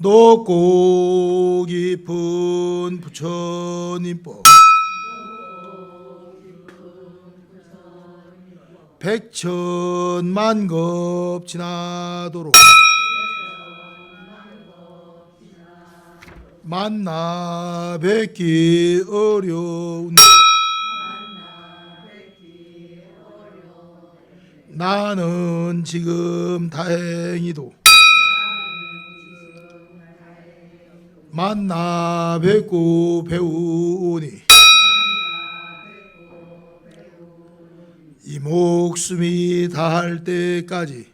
높고 깊은 부처님법 백천만급 지나도록 만나 뵙기 어려운데 나는 지금 다행히도 만나 뵙고 배우니 이 목숨이 다할 때까지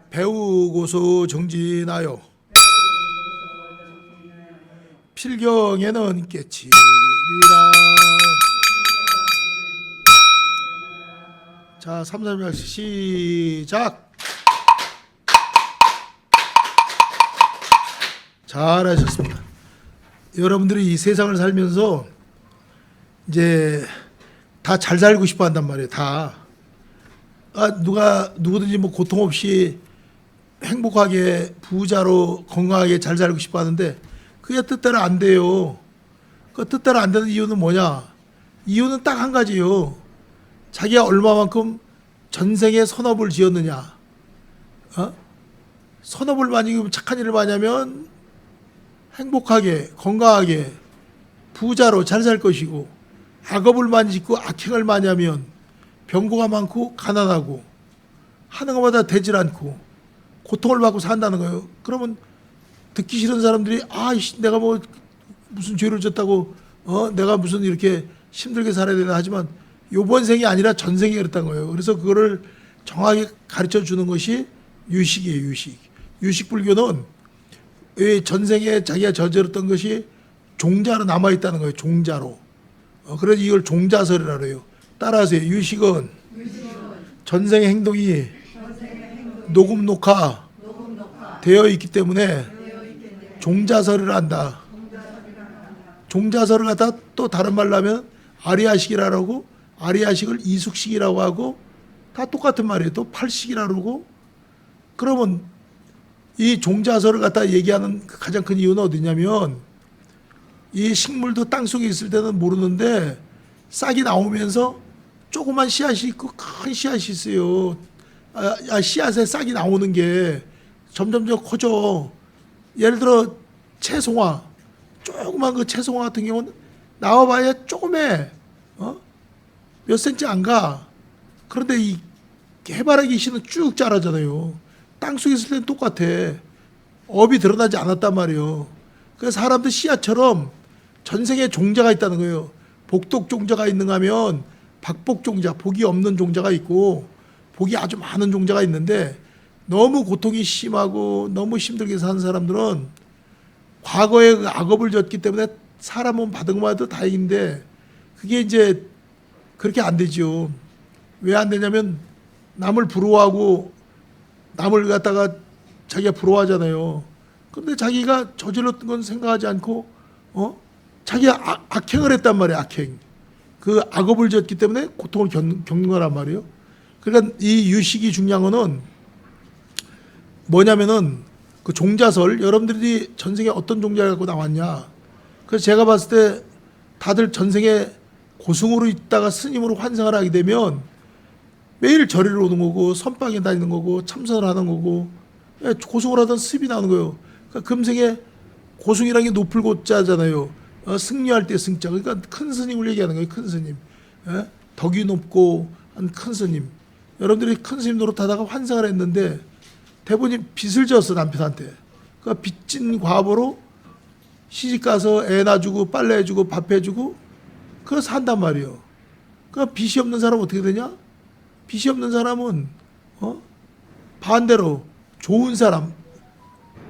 배우고서 정진하여 필경에는 깨치리라. 자, 3, 4, 1 시작. 잘하셨습니다. 여러분들이 이 세상을 살면서 이제 다 잘 살고 싶어 한단 말이에요. 다. 누구든지 뭐 고통 없이 행복하게 부자로 건강하게 잘 살고 싶어 하는데 그게 뜻대로 안 돼요. 그 뜻대로 안 되는 이유는 뭐냐? 이유는 딱 한 가지요. 자기가 얼마만큼 전생에 선업을 지었느냐. 선업을 많이 지으면 착한 일을 많이 하면 행복하게 건강하게 부자로 잘 살 것이고, 악업을 많이 짓고 악행을 많이 하면 병고가 많고 가난하고 하는 것마다 되질 않고 고통을 받고 산다는 거예요. 그러면 듣기 싫은 사람들이 내가 뭐 무슨 죄를 졌다고 내가 무슨 이렇게 힘들게 살아야 되나 하지만 요번 생이 아니라 전생이 그랬다는 거예요. 그래서 그거를 정확하게 가르쳐 주는 것이 유식이에요. 유식 불교는 전생에 자기가 저질렀던 것이 종자로 남아있다는 거예요. 종자로. 그래서 이걸 종자설이라고 해요. 따라하세요. 유식은 전생의 행동이 녹음 녹화 되어 있기 때문에 종자설을 한다. 종자설을 갖다 또 다른 말로 하면 아리아식이라고 하고, 아리아식을 이숙식이라고 하고, 다 똑같은 말이에요. 또 팔식이라고 그러고. 그러면 이 종자설을 갖다 얘기하는 가장 큰 이유는 어디냐면, 이 식물도 땅속에 있을 때는 모르는데 싹이 나오면서 조그만 씨앗이 있고 큰 씨앗이 있어요. 씨앗에 싹이 나오는 게 점점 커져. 예를 들어 채송화, 조그만 그 채송화 같은 경우는 나와봐야 조금해. 몇 센치 안 가. 그런데 이 해바라기 씨는 쭉 자라잖아요. 땅속에 있을 때는 똑같아. 업이 드러나지 않았단 말이에요. 그래서 사람도 씨앗처럼 전생에 종자가 있다는 거예요. 복독 종자가 있는가 하면 박복 종자, 복이 없는 종자가 있고 복이 아주 많은 종자가 있는데, 너무 고통이 심하고 너무 힘들게 사는 사람들은 과거에 그 악업을 졌기 때문에 사람은 받은 것만 해도 다행인데 그게 이제 그렇게 안 되죠. 왜 안 되냐면 남을 부러워하고 남을 갖다가 자기가 부러워하잖아요. 그런데 자기가 저질렀던 건 생각하지 않고 자기가 악행을 했단 말이에요. 악행. 그 악업을 졌기 때문에 고통을 겪는 거란 말이에요. 그러니까 이 유식이 중요한 거는 뭐냐면은 그 종자설, 여러분들이 전생에 어떤 종자를 갖고 나왔냐. 그래서 제가 봤을 때 다들 전생에 고승으로 있다가 스님으로 환생을 하게 되면 매일 절에를 오는 거고 선방에 다니는 거고 참선을 하는 거고 고승을 하던 습이 나오는 거예요. 그러니까 금생에 고승이라는 게 높을 고자잖아요. 승려할 때 승자. 그러니까 큰 스님을 얘기하는 거예요. 큰 스님. 덕이 높고 한 큰 스님. 여러분들이 큰 스님 노릇하다가 환생을 했는데 대부분이 빚을 졌어, 남편한테. 그러니까 빚진 과보로 시집가서 애 낳아주고 빨래 해주고 밥 해주고 그거 산단 말이에요. 그러니까 빚이 없는 사람은 어떻게 되냐? 빚이 없는 사람은 반대로 좋은 사람,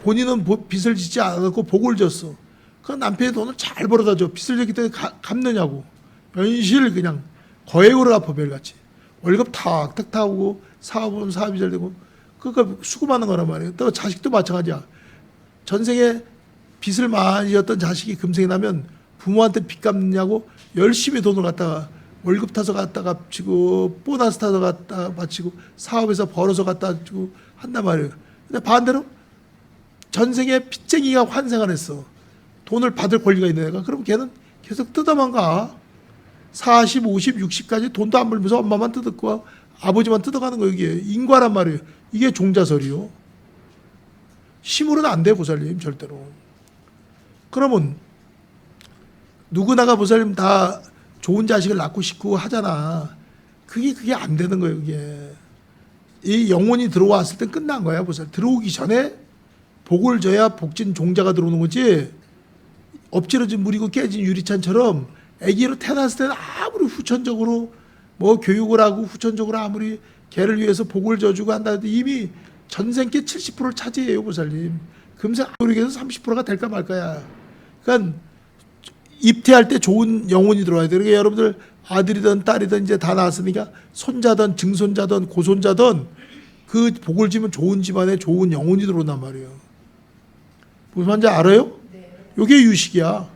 본인은 빚을 짓지 않았고 복을 졌어. 그 남편의 돈을 잘 벌어다 줘. 빚을 졌기 때문에 갚느냐고. 연실 그냥 거액으로 갚아, 매일같이. 월급 탁탁 타고 사업은 사업이 잘 되고. 그러니까 수급하는 거란 말이에요. 또 자식도 마찬가지야. 전생에 빚을 많이 졌던 자식이 금생에 나면 부모한테 빚 갚느냐고 열심히 돈을 갖다가 월급 타서 갖다 갚치고 보너스 타서 갖다 바치고 사업에서 벌어서 갖다 주고 한단 말이에요. 근데 반대로 전생에 빚쟁이가 환생을 했어. 돈을 받을 권리가 있는 애가. 그럼 걔는 계속 뜯어만 가. 40, 50, 60까지 돈도 안 벌면서 엄마만 뜯었고 아버지만 뜯어가는 거. 이게 인과란 말이에요. 이게 종자설이요. 심으로는 안 돼, 보살님, 절대로. 그러면 누구나가 보살님 다 좋은 자식을 낳고 싶고 하잖아. 그게 안 되는 거예요, 그게. 이 영혼이 들어왔을 땐 끝난 거야, 보살. 들어오기 전에 복을 줘야 복진 종자가 들어오는 거지. 엎질러진 물이고 깨진 유리찬처럼 아기로 태어났을 때는 아무리 후천적으로 뭐 교육을 하고 후천적으로 아무리 걔를 위해서 복을 줘주고 한다 해도 이미 전생께 70%를 차지해요, 보살님. 금세 모르겠어 30%가 될까 말까야. 그러니까 입퇴할 때 좋은 영혼이 들어와야 돼요. 그러니까 여러분들 아들이든 딸이든 이제 다 낳았으니까 손자든 증손자든 고손자든 그 복을 주면 좋은 집안에 좋은 영혼이 들어온단 말이에요. 무슨 말인지 알아요? 요게 유식이야.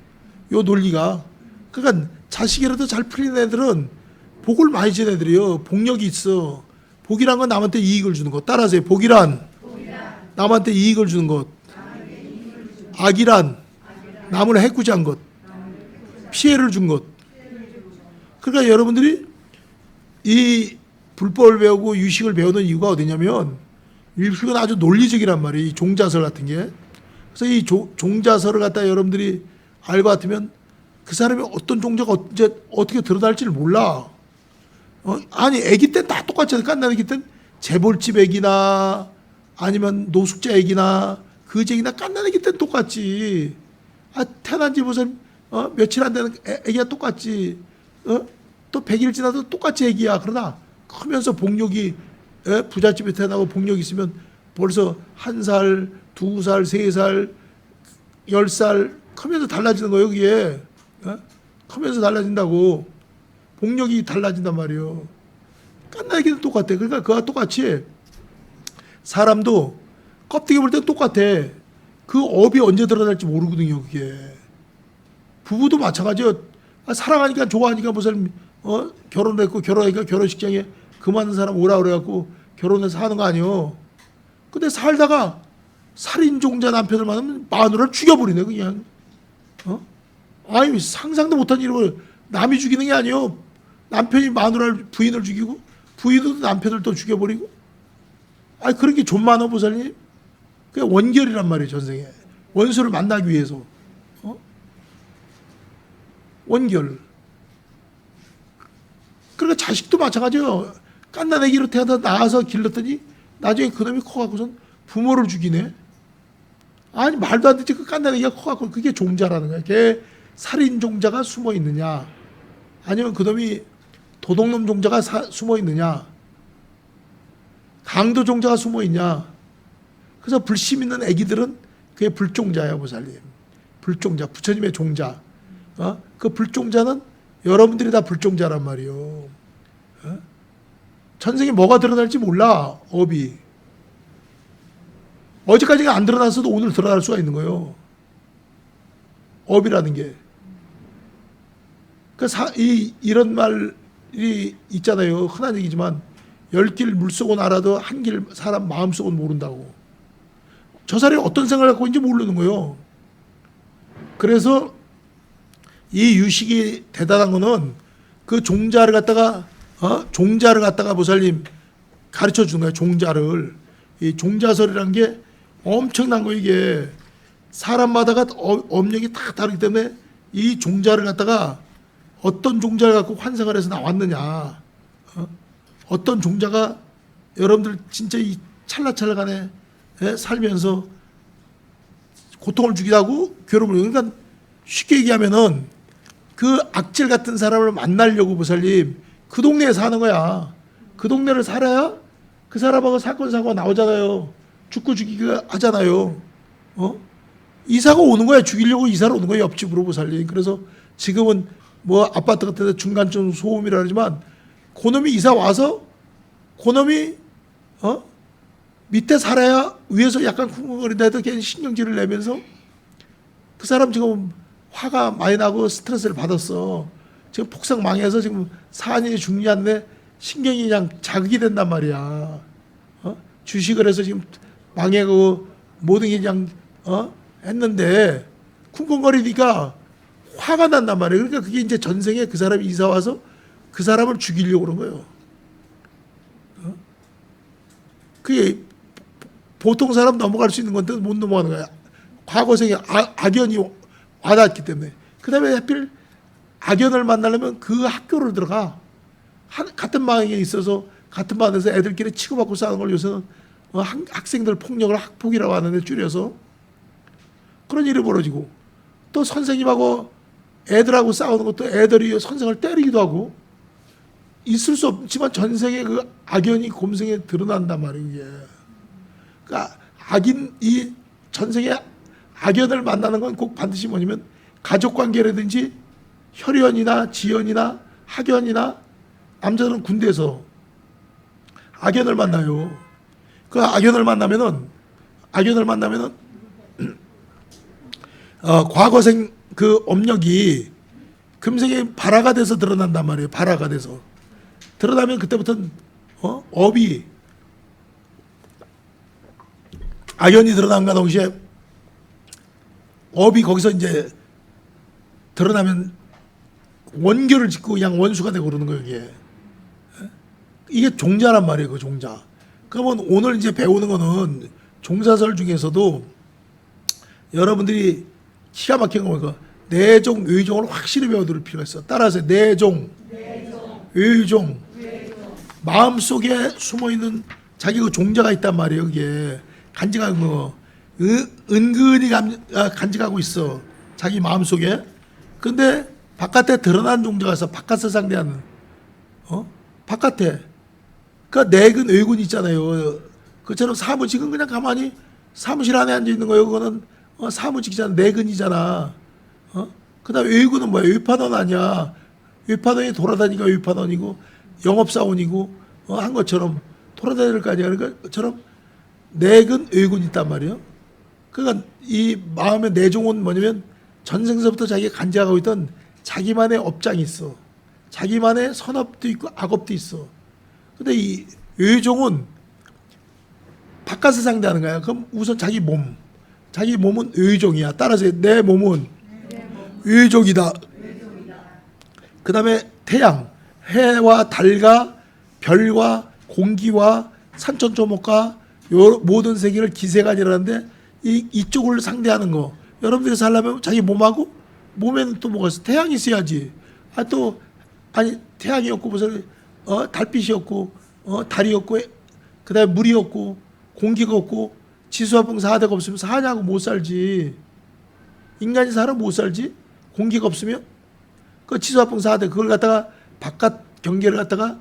요 논리가. 그러니까 자식이라도 잘 풀리는 애들은 복을 많이 준 애들이요. 복력이 있어. 복이란 건 남한테 이익을 주는 것. 따라하세요. 복이란 남한테 이익을 주는 것. 악이란 남을 해코지한 것. 피해를 준 것. 그러니까 여러분들이 이 불법을 배우고 유식을 배우는 이유가 어디냐면 유식은 아주 논리적이란 말이에요. 이 종자설 같은 게. 그래서 이 종자설을 갖다 여러분들이 알고 같으면 그 사람이 어떤 종자가 어떻게 드러날지를 몰라. 아니 애기 땐 다 똑같잖아요. 깐난 애기 땐 재벌집 애기나 아니면 노숙자 애기나 거지 애기나 깐난 애기 땐 똑같지. 태어난 지 무슨 며칠 안 되는 애기가 똑같지. 또 100일 지나도 똑같이 애기야. 그러나 크면서 복력이 부잣집에 태어나고 복력이 있으면 벌써 1살, 2살, 3살, 10살 크면서 달라지는 거예요. 그게. 크면서 달라진다고. 복력이 달라진단 말이에요. 깐나기는 똑같아. 그러니까 그와 똑같이 사람도 껍데기 볼 땐 똑같아. 그 업이 언제 드러날지 모르거든요. 그게. 부부도 마찬가지예요. 사랑하니까 좋아하니까 무슨 결혼했고 결혼하니까 결혼식장에 그 많은 사람 오라 그래갖고 결혼해서 하는 거 아니에요. 근데 살다가 살인종자 남편을 만나면 마누라를 죽여버리네 그냥. 아니 상상도 못한 일을 남이 죽이는 게 아니에요. 남편이 마누라를 부인을 죽이고 부인도 남편을 또 죽여버리고. 아니 그런 게 좀 많아 보살님. 그게 원결이란 말이에요. 전생에 원수를 만나기 위해서. 원결. 그러니까 자식도 마찬가지예요. 깐난애기로 태어나 낳아서 길렀더니 나중에 그놈이 커갖고선 부모를 죽이네. 아니 말도 안 되지. 그 깐난애기가 커갖고 그게 종자라는 거야. 걔 살인 종자가 숨어 있느냐 아니면 그놈이 도둑놈 종자가 숨어 있느냐 강도 종자가 숨어 있냐. 그래서 불심 있는 애기들은 그게 불종자야 보살님. 불종자 부처님의 종자. 그 불종자는 여러분들이 다 불종자란 말이요. 전생에 뭐가 드러날지 몰라. 업이 어제까지가 안 드러났어도 오늘 드러날 수가 있는 거예요. 업이라는 게. 이런 말이 있잖아요. 흔한 얘기지만 10길 물속은 알아도 한 길 사람 마음속은 모른다고. 저 사람이 어떤 생각을 갖고 있는지 모르는 거예요. 그래서 이 유식이 대단한 거는 그 종자를 갖다가 보살님 가르쳐 주는 거예요. 종자를. 이 종자설이라는 게 엄청난 거. 이게 사람마다가 업력이 다 다르기 때문에 이 종자를 갖다가 어떤 종자를 갖고 환생을 해서 나왔느냐, 어떤 종자가 여러분들 진짜 이 찰나찰나간에 살면서 고통을 주기도 하고 괴로움을. 그러니까 쉽게 얘기하면은 그 악질 같은 사람을 만나려고 보살님 그 동네에 사는 거야. 그 동네를 살아야 그 사람하고 사건 사고가 나오잖아요. 죽고 죽이기가 하잖아요. 이사가 오는 거야. 죽이려고 이사를 오는 거야. 옆집으로 보살님. 그래서 지금은 뭐 아파트 같은 데 중간쯤 소음이라 그러지만 그놈이 이사 와서 그놈이 밑에 살아야 위에서 약간 쿵쿵거린다 해도 괜히 신경질을 내면서 그 사람 지금 화가 많이 나고 스트레스를 받았어. 지금 폭삭 망해서 지금 산이 중요한데 신경이 그냥 자극이 된단 말이야. 주식을 해서 지금 망해고 모든 게 그냥 했는데 쿵쿵거리니까 화가 난단 말이에요. 그러니까 그게 이제 전생에 그 사람이 이사 와서 그 사람을 죽이려고 그런 거예요. 그게 보통 사람 넘어갈 수 있는 건데 못 넘어가는 거야. 과거생에 악연이 와닿았기 때문에. 그 다음에 하필 악연을 만나려면 그 학교를 들어가. 같은 방에 있어서 같은 반에서 애들끼리 치고받고 싸우는 걸 요새는 학생들 폭력을 학폭이라고 하는데 줄여서 그런 일이 벌어지고, 또 선생님하고 애들하고 싸우는 것도 애들이 선생을 때리기도 하고, 있을 수 없지만 전생에 그 악연이 곰생에 드러난단 말이에요. 이게. 그러니까 이 전생에 악연을 만나는 건 꼭 반드시 뭐냐면 가족관계라든지 혈연이나 지연이나 학연이나, 남자들은 군대에서 악연을 만나요. 그 악연을 만나면은 과거생 그 업력이 금생에 발화가 돼서 드러난단 말이에요. 발화가 돼서 드러나면 그때부터는 업이 악연이 드러난과 동시에 업이 거기서 이제 드러나면 원교를 짓고 그냥 원수가 되고 그러는 거예요. 이게 종자란 말이에요. 그 종자. 그러면 오늘 이제 배우는 거는 종사설 중에서도 여러분들이 기가 막힌 거 보니까 내종, 의종을 확실히 배워둘 필요가 있어. 따라서 내종, 의종, 마음속에 숨어있는 자기 그 종자가 있단 말이에요. 그게 간직한 거 은근히 간직하고 있어. 자기 마음속에. 근데 바깥에 드러난 종자가 있어. 바깥을 상대하는 바깥에. 그러니까 내근 의군 있잖아요. 그처럼 사무직은 그냥 가만히 사무실 안에 앉아 있는 거예요. 그거는 사무직이잖아. 내근이잖아. 그다음에 의군은 뭐야? 의파던 아니야. 의파던이 돌아다니니까 의파던이고 영업사원이고 한 것처럼 돌아다닐 거 아니야. 그러니까 그처럼 내근 의군이 있단 말이에요. 그러니까 이 마음의 내종은 뭐냐면 전생서부터 자기가 간직하고 있던 자기만의 업장이 있어. 자기만의 선업도 있고 악업도 있어. 근데 이 의종은 바깥을 상대하는 거야. 그럼 우선 자기 몸은 의종이야. 따라서 내 몸은 의종이다. 그 다음에 태양, 해와 달과 별과 공기와 산천초목과 모든 세계를 기세간이라는데 이쪽을 상대하는 거. 여러분들이 살려면 자기 몸하고 몸에는 또 뭐가 있어? 태양이 있어야지. 태양이 없고 무슨 달빛이 없고 달이 없고 그다음에 물이 없고 공기가 없고 지수화풍 4대가 없으면 사냐고 못 살지. 인간이 살아 못 살지. 공기가 없으면 그 지수화풍 4대 그걸 갖다가 바깥 경계를 갖다가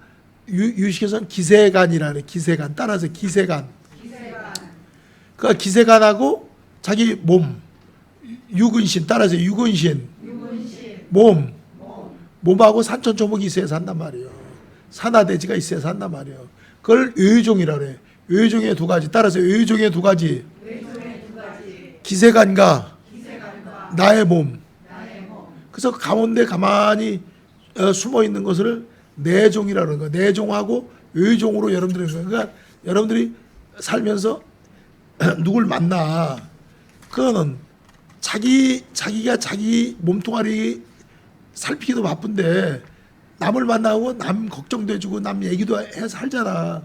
유식에서는 기세간이라 그래. 기세간. 따라서 기세간. 그 기세간하고 자기 몸 유근신. 따라서 유근신. 몸하고 산천초목이 있어야 산단 말이에요. 산하대지가 있어야 산단 말이에요. 그걸 의종이라 그래. 의종의 두 가지. 따라서 의종의 두 가지. 기세간과 나의 몸. 그래서 가운데 가만히 숨어 있는 것을 내종이라는 거예요. 내종하고 의종으로 여러분들이, 그러니까 여러분들이 살면서 누굴 만나, 그거는 자기가 자기 몸뚱아리 살피기도 바쁜데 남을 만나고 남 걱정도 해주고 남 얘기도 해 살잖아.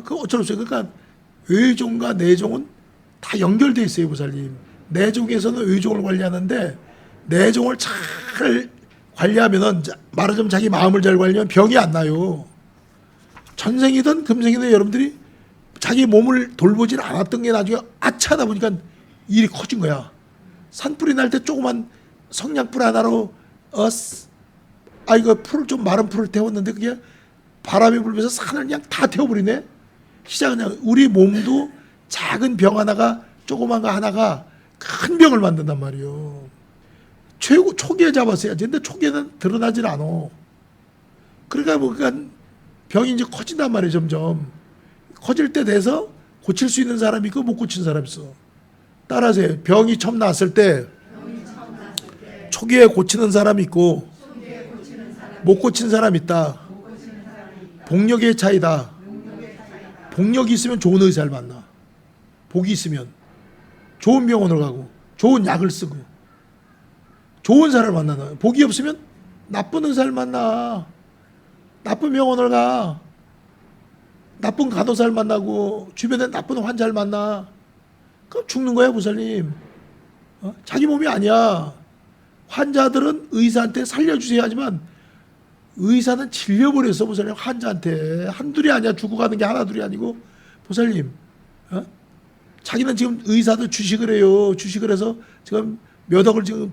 그 어쩔 수 없어요. 그러니까 의종과 내종은 다 연결돼 있어요, 보살님. 내종에서는 의종을 관리하는데 내종을 잘 관리하면은, 말하자면 자기 마음을 잘 관리하면 병이 안 나요. 전생이든 금생이든 여러분들이 자기 몸을 돌보질 않았던 게 나중에 아차하다 보니까 일이 커진 거야. 산불이 날 때 조그만 성냥불 하나로 이거 풀을 좀 마른 풀을 태웠는데 그게 바람이 불면서 산을 그냥 다 태워버리네. 시작은 그냥 우리 몸도 작은 병 하나가, 조그만 거 하나가 큰 병을 만든단 말이에요. 초기에 잡았어야지. 근데 초기에는 드러나질 않아. 그러니까 병이 이제 커진단 말이에요. 점점 커질 때 돼서 고칠 수 있는 사람이 있고 못 고친 사람이 있어. 따라서 병이 처음 났을 때 초기에 고치는 사람이 있고 못 고친 사람이 있다. 복력의 차이다. 복력이 있으면 좋은 의사를 만나. 복이 있으면 좋은 병원을 가고 좋은 약을 쓰고 좋은 사람을 만나는, 복이 없으면 나쁜 의사를 만나, 나쁜 병원을 가, 나쁜 간호사를 만나고 주변에 나쁜 환자를 만나. 그럼 죽는 거야, 보살님. 자기 몸이 아니야. 환자들은 의사한테 살려주세요 하지만 의사는 질려버렸어, 보살님. 환자한테 한둘이 아니야. 죽어가는 게 하나둘이 아니고. 보살님, 자기는 지금 의사도 주식을 해요. 주식을 해서 지금 몇 억을 지금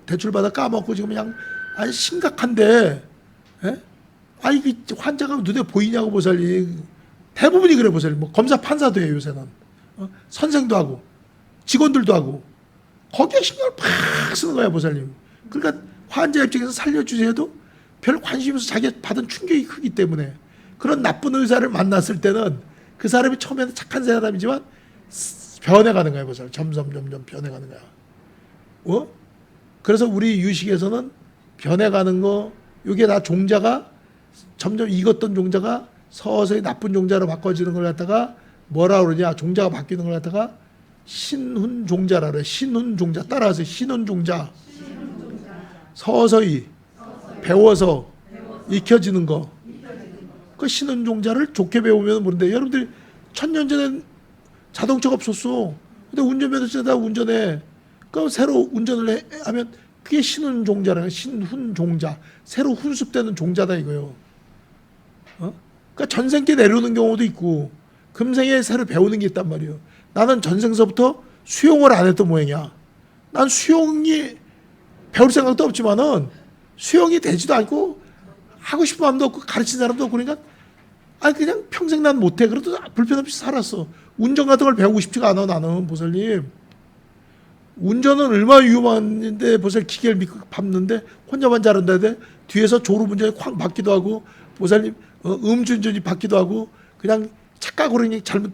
대출 받아 까먹고 지금 그냥 아니 심각한데, 아니 그 환자가 눈에 보이냐고, 보살님. 대부분이 그래, 보살님. 뭐 검사 판사도 해요, 요새는. 선생도 하고 직원들도 하고 거기에 신경을 팍 쓰는 거야, 보살님. 그러니까 환자 입장에서 살려주세요도 별 관심이 없어. 자기가 받은 충격이 크기 때문에. 그런 나쁜 의사를 만났을 때는 그 사람이 처음에는 착한 사람이지만 변해가는 거야, 보살님. 점점 변해가는 거야. 그래서 우리 유식에서는 변해가는 거, 이게 다 종자가 점점 익었던 종자가 서서히 나쁜 종자로 바꿔지는 걸 갖다가 뭐라 그러냐, 종자가 바뀌는 걸 갖다가 신훈 종자라 그래. 신훈 종자. 따라하세요. 신훈 종자. 서서히 배워서 익혀지는 거. 그 신훈 종자를 좋게 배우면 모른데, 여러분들이 1000년 전엔 자동차가 없었어. 근데 운전면허증 다 운전해. 그럼 새로 운전을 하면 그게 신훈 종자라. 신훈 종자. 새로 훈습되는 종자다 이거요. 그러니까 전생께 내려오는 경우도 있고 금생에 새로 배우는 게 있단 말이에요. 나는 전생서부터 수용을 안 했던 모양이야. 난 수용이 배울 생각도 없지만은 수용이 되지도 않고 하고 싶은 마음도 없고 가르친 사람도 없고, 그러니까 아니 그냥 평생 난 못해. 그래도 불편 없이 살았어. 운전 같은 걸 배우고 싶지가 않아, 나는, 보살님. 운전은 얼마나 위험한데 보살 기계를 믿고 밟는데 혼자만 잘한다는데 뒤에서 졸음운전이 콱 맞기도 하고, 보살님 음주운전이 받기도 하고, 그냥 착각으로 그냥 잘못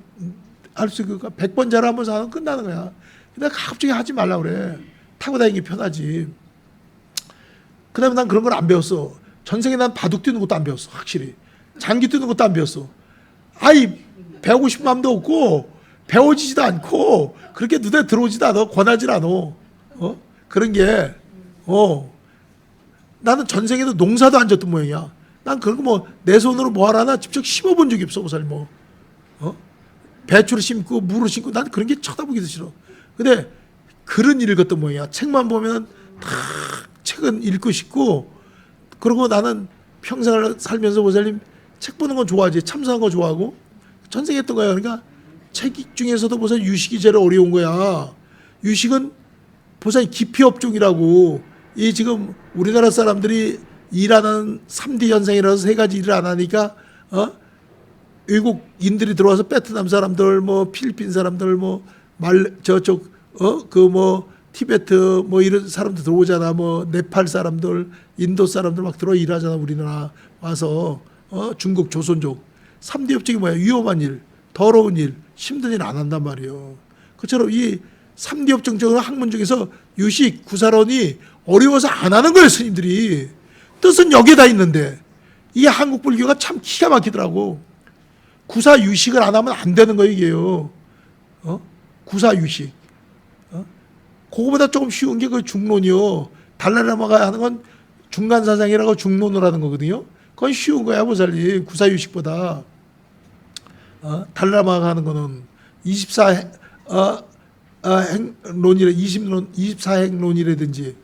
할 수 있고 100번 잘하면 사는 끝나는 거야. 근데 갑자기 하지 말라 그래. 타고 다니기 편하지. 그 다음에 난 그런 걸 안 배웠어. 전생에 난 바둑 뛰는 것도 안 배웠어. 확실히 장기 뛰는 것도 안 배웠어. 아이 배우고 싶은 마음도 없고 배워지지도 않고 그렇게 눈에 들어오지도 않아. 권하지 않아. 그런 게 나는 전생에도 농사도 안 졌던 모양이야. 난 그런 거 뭐 내 손으로 뭐 하나 직접 심어본 적이 없어, 보살. 뭐 배추를 심고 무를 심고 난 그런 게 쳐다보기도 싫어. 근데 글은 읽었던 모양이야. 책만 보면 다 책은 읽고 싶고, 그리고 나는 평생을 살면서 보살님 책 보는 건 좋아하지. 참사하는 거 좋아하고 전생했던 거야. 그러니까 책 중에서도 보살 유식이 제일 어려운 거야. 유식은 보살 기피업종이라고. 이 지금 우리나라 사람들이 일하는 3D 현상이라서 세 가지 일을 안 하니까 외국인들이 들어와서 베트남 사람들, 뭐 필리핀 사람들, 뭐 저쪽 그 뭐 티베트 뭐 이런 사람들 들어오잖아. 뭐 네팔 사람들, 인도 사람들 막 들어 일하잖아. 우리나라 와서 중국 조선족. 3D 협정이 뭐야? 위험한 일, 더러운 일, 힘든 일 안 한단 말이에요. 그처럼 이 3D 협정 중 학문 중에서 유식 구사론이 어려워서 안 하는 거예요, 스님들이. 뜻은 여기에 다 있는데 이게 한국 불교가 참 기가 막히더라고. 구사 유식을 안 하면 안 되는 거예요, 이게요. 구사 유식. 그거보다 조금 쉬운 게 그 중론이요. 달라라마가 하는 건 중간사상이라고 중론을 하는 거거든요. 그건 쉬운 거야, 보살님. 구사 유식보다. 달라라마가 하는 거는 24행론이라 20론, 24행론이라든지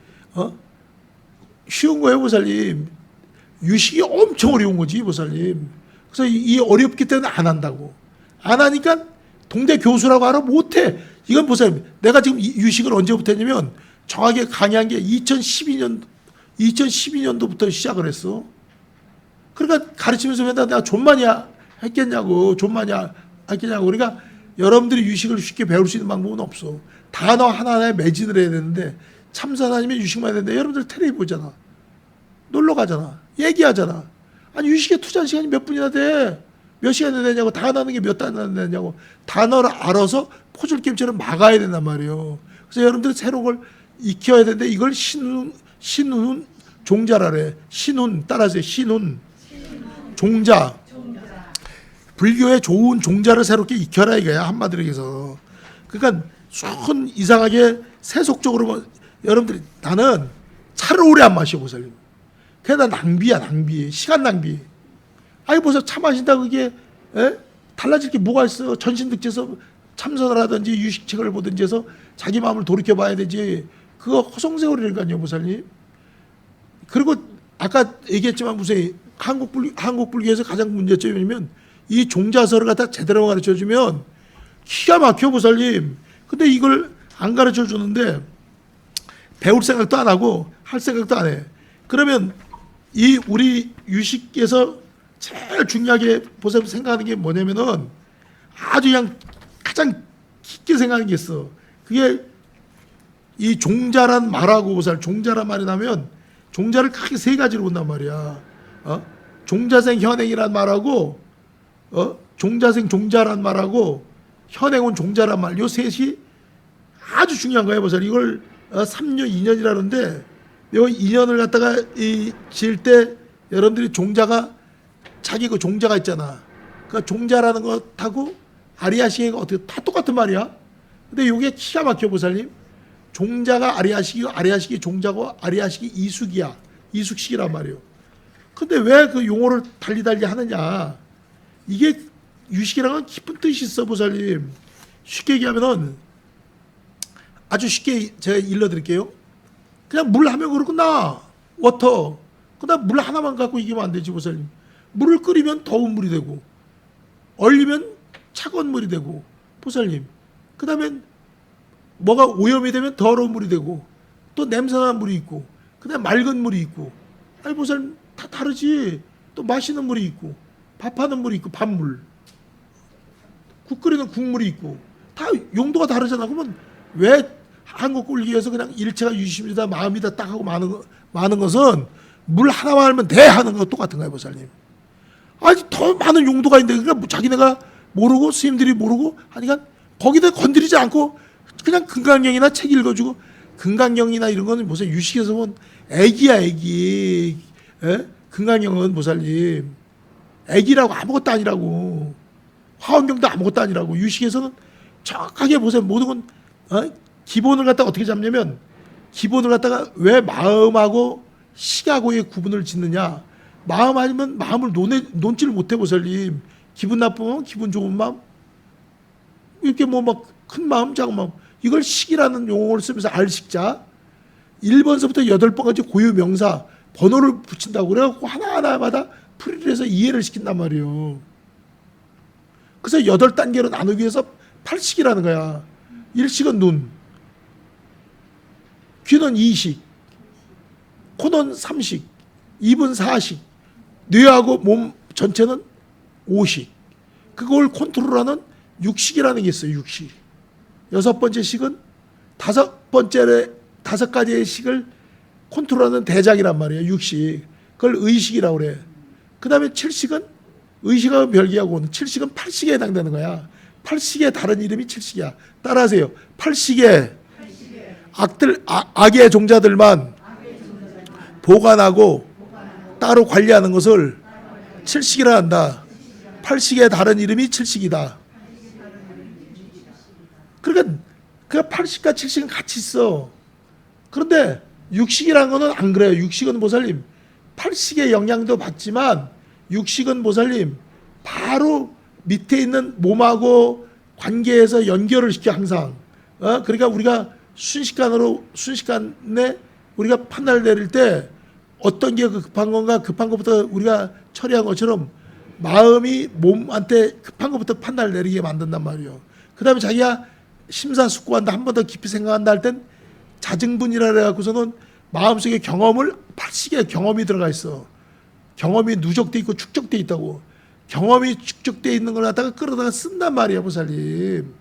쉬운 거예요, 보살님. 유식이 엄청 어려운 거지, 보살님. 그래서 이 어렵기 때문에 안 한다고. 안 하니까 동대 교수라고 하라 못해. 이건 보세요. 내가 지금 유식을 언제부터 했냐면 정확하게 강의한 게 2012년도부터 시작을 했어. 그러니까 가르치면서 맨날 내가 존만이 했겠냐고. 존만이 했겠냐고. 그러니까 여러분들이 유식을 쉽게 배울 수 있는 방법은 없어. 단어 하나하나에 매진을 해야 되는데 참선 아니면 유식만 해야 되는데 여러분들 텔레비 보잖아. 놀러 가잖아. 얘기하잖아. 아니 유식에 투자한 시간이 몇 분이나 돼? 몇 시간이나 되냐고. 단어 하는 게 몇 단어나 되냐고. 단어를 알아서 포줄김처럼 막아야 된단 말이에요. 그래서 여러분들 새로운 걸 익혀야 되는데 이걸 신훈 종자라 그래. 신훈 따라하세요. 신훈 종자. 불교의 좋은 종자를 새롭게 익혀라 이거야, 한마디로 얘기해서. 그러니까 손 이상하게 세속적으로 뭐, 여러분들이 나는 차를 오래 안 마셔 보살님. 그게 다 낭비야, 낭비. 시간 낭비. 아니 보세요, 차 마신다고 그게 달라질 게 뭐가 있어. 전신득지에서 참선을 하든지 유식책을 보든지 해서 자기 마음을 돌이켜 봐야 되지. 그거 허송세월이라니까요, 보살님. 그리고 아까 얘기했지만 무슨 한국 불교에서 가장 문제점이 뭐냐면 이 종자설을 갖다 제대로 가르쳐 주면 기가 막혀, 보살님. 근데 이걸 안 가르쳐 주는데 배울 생각도 안 하고 할 생각도 안 해. 그러면 이 우리 유식에서 제일 중요하게 보살님 생각하는 게 뭐냐면은 아주 그냥 가장 깊게 생각하는 게 있어. 그게 이 종자란 말하고 보살, 종자란 말이 나면 종자를 크게 세 가지로 본단 말이야. 종자생 현행이란 말하고 종자생 종자란 말하고 현행은 종자란 말, 요 셋이 아주 중요한 거예요, 보살. 이걸 3년 2년이라는데 요 2년을 갖다가 지을 때 여러분들이 종자가 자기 그 종자가 있잖아. 그러니까 종자라는 것하고 아리아식이 어떻게 다 똑같은 말이야. 근데 요게 기가 막혀, 보살님. 종자가 아리아식이고 아리아식이 종자고 아리아식이 이숙이야. 이숙식이란 말이에요. 근데 왜 그 용어를 달리 하느냐. 이게 유식이랑은 깊은 뜻이 있어, 보살님. 쉽게 얘기하면은 아주 쉽게 제가 일러드릴게요. 그냥 물 하면 그렇고 나 워터. 그다음 물 하나만 갖고 얘기하면 안 되지, 보살님. 물을 끓이면 더운 물이 되고 얼리면 차가운 물이 되고, 보살님. 그다음에 뭐가 오염이 되면 더러운 물이 되고 또 냄새나는 물이 있고 그다음에 맑은 물이 있고. 아니 보살님, 다 다르지. 또 마시는 물이 있고 밥하는 물이 있고 밥물, 국 끓이는 국물이 있고 다 용도가 다르잖아. 그러면 왜 한국 꿀기에서 그냥 일체가 유심이다 마음이다 딱 하고 많은 것은 물 하나만 알면 돼 하는 거 똑같은 거예요, 보살님. 아니 더 많은 용도가 있는데 그러니까 자기네가 모르고 스님들이 모르고 하니까 거기다 건드리지 않고 그냥 금강경이나 책 읽어주고. 금강경이나 이런 거는 보세요, 유식에서 보면 애기야, 애기. 금강경은 보살님 애기라고, 아무것도 아니라고. 화엄경도 아무것도 아니라고. 유식에서는 정확하게 보세요. 모든 건 기본을 갖다가 어떻게 잡냐면, 기본을 갖다가 왜 마음하고 식하고의 구분을 짓느냐. 마음 아니면 마음을 논지를 못해, 보살님. 기분 나쁘면 기분 좋은 마음, 이렇게 뭐 막 큰 마음 작은 마음, 이걸 식이라는 용어를 쓰면서 알식자 1번서부터 8번까지 고유 명사 번호를 붙인다고. 그래갖고 하나하나마다 풀이를 해서 이해를 시킨단 말이에요. 그래서 8단계로 나누기 위해서 8식이라는 거야. 1식은 눈, 귀는 2식, 코는 3식, 입은 4식, 뇌하고 몸 전체는 5식. 그걸 컨트롤하는 6식이라는 게 있어요. 6식. 6번째 식은 5 가지의 식을 컨트롤하는 대장이란 말이에요. 6식. 그걸 의식이라고 그래. 그 다음에 7식은 의식하고 별개하고 7식은 8식에 해당되는 거야. 8식의 다른 이름이 7식이야. 따라하세요. 8식의 악의 종자들만 보관하고 따로 관리하는 것을 7식이라 한다. 8식의 다른 이름이 7식이다. 그러니까 8식과 7식은 같이 있어. 그런데 6식이라는 거는 안 그래요. 6식은 보살님 8식의 영향도 받지만 6식은 보살님 바로 밑에 있는 몸하고 관계해서 연결을 시켜 항상. 그러니까 우리가 순식간에 우리가 판단을 내릴 때 어떤 게 급한 건가, 급한 것부터 우리가 처리한 것처럼 마음이 몸한테 급한 것부터 판단을 내리게 만든단 말이에요. 그 다음에 자기가 심사숙고한다, 한 번 더 깊이 생각한다 할 땐 자증분이라 그래갖고서는 마음속에 경험을 8식의 경험이 들어가 있어. 경험이 누적돼 있고 축적돼 있다고. 경험이 축적돼 있는 걸 갖다가 끌어다가 쓴단 말이야, 보살님.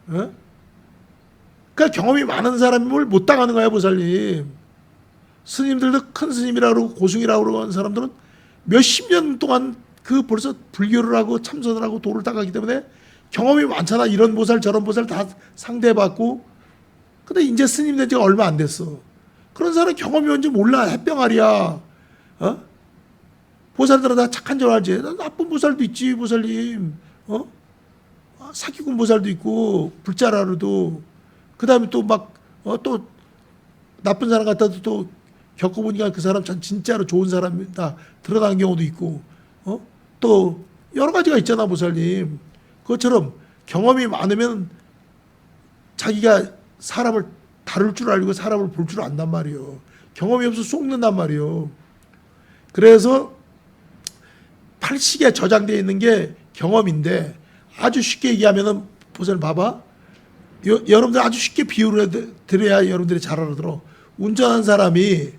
그러니까 경험이 많은 사람을 못 당하는 거야, 보살님. 스님들도 큰 스님이라고 그러고 고승이라고 그러는 사람들은 몇십 년 동안 그 벌써 불교를 하고 참선을 하고 도를 닦았기 때문에 경험이 많잖아. 이런 보살 저런 보살 다 상대해봤고. 근데 이제 스님 된 지가 얼마 안 됐어. 그런 사람 경험이 뭔지 몰라. 햇병아리야. 보살들은 다 착한 줄 알지. 나쁜 보살도 있지, 보살님. 사기꾼 보살도 있고, 불자라로도. 그 다음에 또 막, 또 나쁜 사람 같아도 또 겪어보니까 그 사람 참 진짜로 좋은 사람이다 드러나는 경우도 있고, 또 여러 가지가 있잖아, 보살님. 그것처럼 경험이 많으면 자기가 사람을 다룰 줄 알고 사람을 볼 줄 안단 말이요. 경험이 없어 쏙는단 말이요. 그래서 팔식에 저장되어 있는 게 경험인데, 아주 쉽게 얘기하면은 보세요, 봐봐. 여러분들 아주 쉽게 비유를 드려야 여러분들이 잘 알아들어. 운전하는 사람이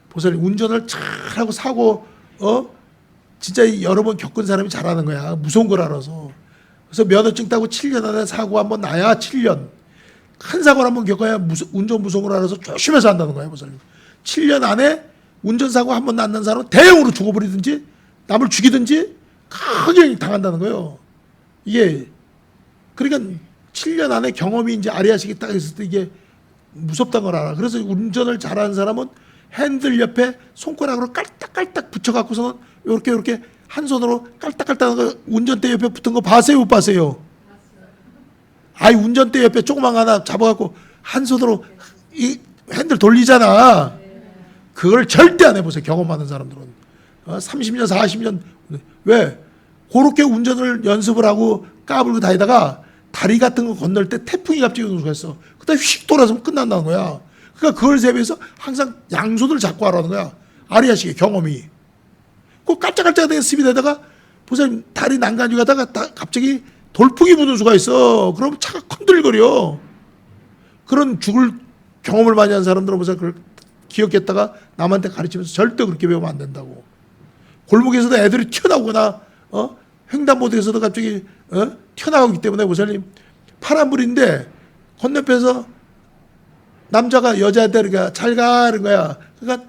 보세요, 운전을 잘하고 사고 진짜 여러 번 겪은 사람이 잘하는 거야. 무서운 걸 알아서. 그래서 면허증 따고 7년 안에 사고 한번 나야 7년. 큰 사고를 한번 겪어야 운전 무서운 걸 알아서 조심해서 한다는 거야, 보세요. 7년 안에 운전사고 한번 낳는 사람은 대형으로 죽어버리든지 남을 죽이든지 크게 당한다는 거예요. 이게 그러니까 7년 안에 경험이 이제 아리아식이 딱 있을 때 이게 무섭다는 걸 알아. 그래서 운전을 잘하는 사람은 핸들 옆에 손가락으로 깔딱깔딱 붙여갖고서는 이렇게 한 손으로 깔딱깔딱 거 운전대 옆에 붙은 거 봐세요, 못 봐세요? 아이, 운전대 옆에 조그만 거 하나 잡아갖고 한 손으로 이 핸들 돌리잖아. 그걸 절대 안 해보세요, 경험 많은 사람들은. 30년, 40년. 왜? 그렇게 운전을 연습을 하고 까불고 다니다가 다리 같은 거 건널 때 태풍이 갑자기 오는 수가 있어. 그다음에 휙 돌아서면 끝난다는 거야. 그러니까 그걸 대비해서 항상 양손을 잡고 하라는 거야. 아리아식의 경험이. 그 깔짝깔짝하게 습이 되다가 보세요, 다리 난간이 가다가 갑자기 돌풍이 부는 수가 있어. 그럼 차가 컨들거려. 그런 죽을 경험을 많이 한 사람들은 보세요, 그걸 기억했다가 남한테 가르치면서 절대 그렇게 배우면 안 된다고. 골목에서도 애들이 튀어나오거나 횡단보도에서도 갑자기 튀어나오기 때문에 보살님, 파란불인데 건너편에서 남자가 여자한테 그러니까 잘 가는 거야. 그러니까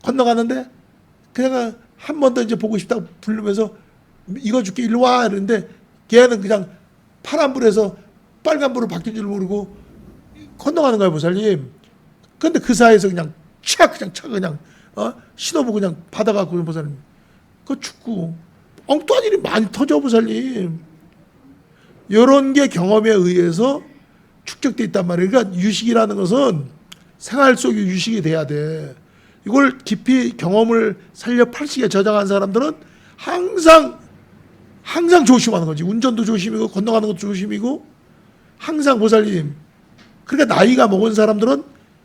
건너가는데 그냥 한 번 더 이제 보고 싶다고 부르면서 이거 줄게 일로 와 이러는데 걔는 그냥 파란불에서 빨간불로 바뀐 줄 모르고 건너가는 거야, 보살님. 근데 그 사이에서 그냥 차 그냥 신호부 그냥 받아갖고 보살님, 그거 죽고 엉뚱한 일이 많이 터져, 보살님. 이런 게 경험에 의해서 축적돼 있단 말이에요. 그러니까 유식이라는 것은 생활 속에 유식이 돼야 돼. 이걸 깊이 경험을 살려 팔식에 저장한 사람들은 항상 조심하는 거지. 운전도 조심이고 건너가는 것도 조심이고 항상 보살님. 그러니까 나이가 먹은 사람들은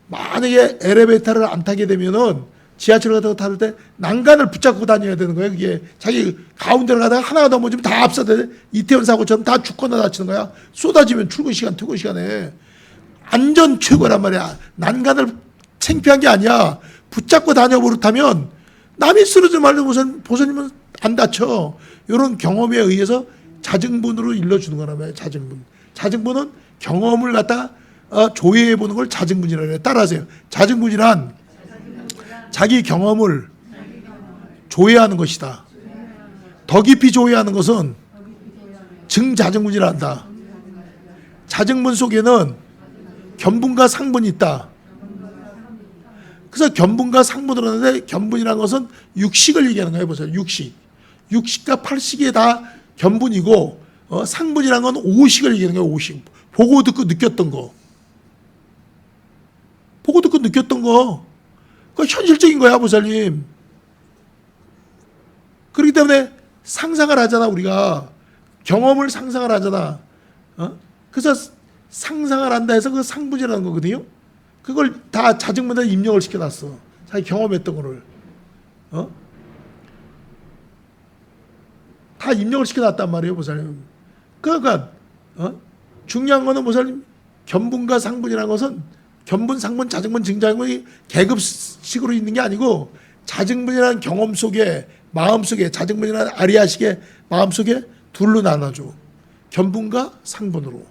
만약에 엘리베이터를 안 타게 되면은 지하철 같은 거 탈 때 난간을 붙잡고 다녀야 되는 거예요. 그게 자기 가운데를 가다가 하나가 넘어지면 다 앞서대. 이태원 사고처럼 다 죽거나 다치는 거야. 쏟아지면 출근 시간, 퇴근 시간에. 안전 최고란 말이야. 난간을 창피한 게 아니야. 붙잡고 다녀 버릇하면 남이 쓰러지지 말고 보선님은 안 다쳐. 이런 경험에 의해서 자증분으로 일러주는 거란 말이야. 자증분. 자증분은 경험을 갖다 조회해 보는 걸 자증분이라고 해요. 따라하세요. 자증분이란 자기 경험을 조회하는 것이다. 더 깊이 조회하는 것은 증자증분이라 한다. 자증분 속에는 견분과 상분이 있다. 그래서 견분과 상분을 하는데 견분이라는 것은 육식을 얘기하는 거예요. 보세요. 육식과 팔식이 다 견분이고 상분이라는 건 오식을 얘기하는 거예요. 오식. 보고 듣고 느꼈던 거. 보고 듣고 느꼈던 거. 그거 현실적인 거야, 보살님. 그렇기 때문에 상상을 하잖아, 우리가. 경험을 상상을 하잖아. 그래서 상상을 한다 해서 그 상분이라는 거거든요. 그걸 다 자증분에 입력을 시켜놨어. 자기 경험했던 거를. 다 입력을 시켜놨단 말이에요, 보살님. 그러니까, 중요한 거는 보살님, 견분과 상분이라는 것은 견분, 상분, 자증분, 증자증분이 계급식으로 있는 게 아니고 자증분이라는 경험 속에 마음 속에 자증분이라는 아리아식의 마음 속에 둘로 나눠줘. 견분과 상분으로.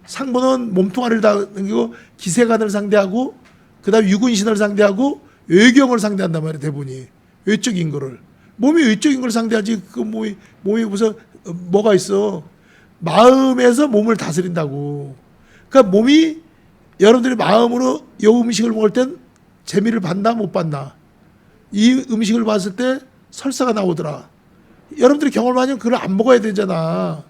상분은 몸뚱아리를 다니고 기세관을 상대하고 그다음 유근신을 상대하고 외경을 상대한단 말이에요. 대부분이 외적인 거를. 몸이 외적인 걸 상대하지. 그 몸이 무슨 뭐가 있어. 마음에서 몸을 다스린다고. 그러니까 몸이 여러분들이 마음으로 이 음식을 먹을 땐 재미를 받나 못 받나. 이 음식을 봤을 때 설사가 나오더라. 여러분들이 경험을 많이 하면 그걸 안 먹어야 되잖아.